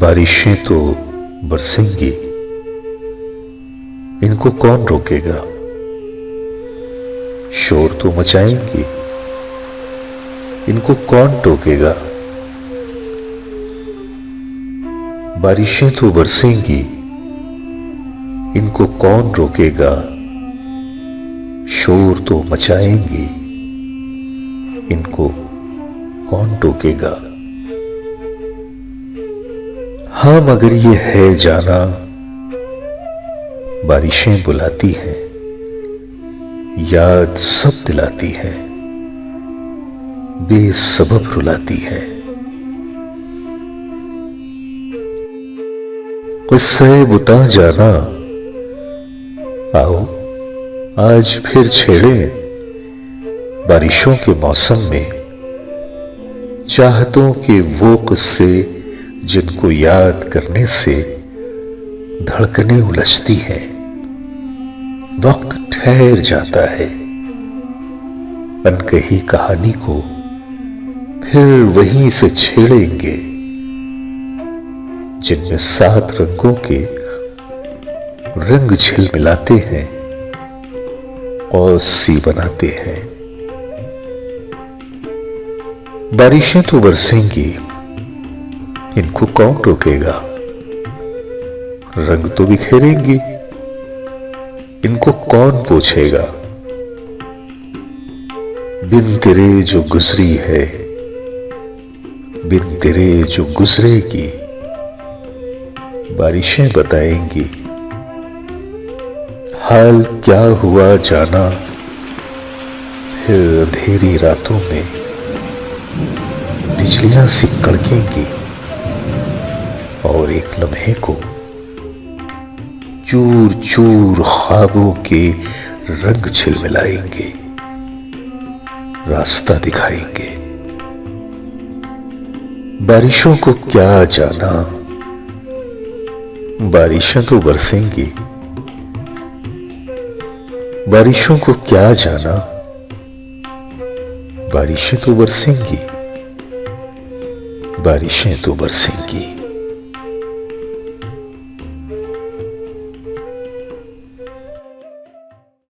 बारिशें तो बरसेंगी, इनको कौन रोकेगा। शोर तो मचाएंगी, इनको कौन टोकेगा। बारिशें तो बरसेंगी, इनको कौन रोकेगा। शोर तो मचाएंगी, इनको कौन टोकेगा। हाँ मगर ये है जाना, बारिशें बुलाती हैं, याद सब दिलाती हैं, बेसबब रुलाती हैं। किस्से बुता जाना, आओ आज फिर छेड़े बारिशों के मौसम में चाहतों के वो किस्से जिनको याद करने से धड़कनें उलझती हैं। वक्त ठहर जाता है, अनकही कहानी को फिर वहीं से छेड़ेंगे, जिनमें 7 रंगों के रंग झिलमिलाते हैं और सी बनाते हैं। बारिशें तो बरसेंगी, इनको कौन रोकेगा। रंग तो बिखेरेंगी, इनको कौन पोछेगा। बिन तेरे जो गुजरी है, बिन तेरे जो गुजरेगी, बारिशें बताएंगी। हाल क्या हुआ जाना, फिर अंधेरी रातों में बिजलियां सी कड़केंगी और एक लम्हे को चूर चूर ख्वाबों के रंग झिलमिलाएंगे, रास्ता दिखाएंगे। बारिशों को क्या जाना, बारिशें तो बरसेंगी। बारिशों को क्या जाना, बारिशें तो बरसेंगी, बारिशें तो बरसेंगी।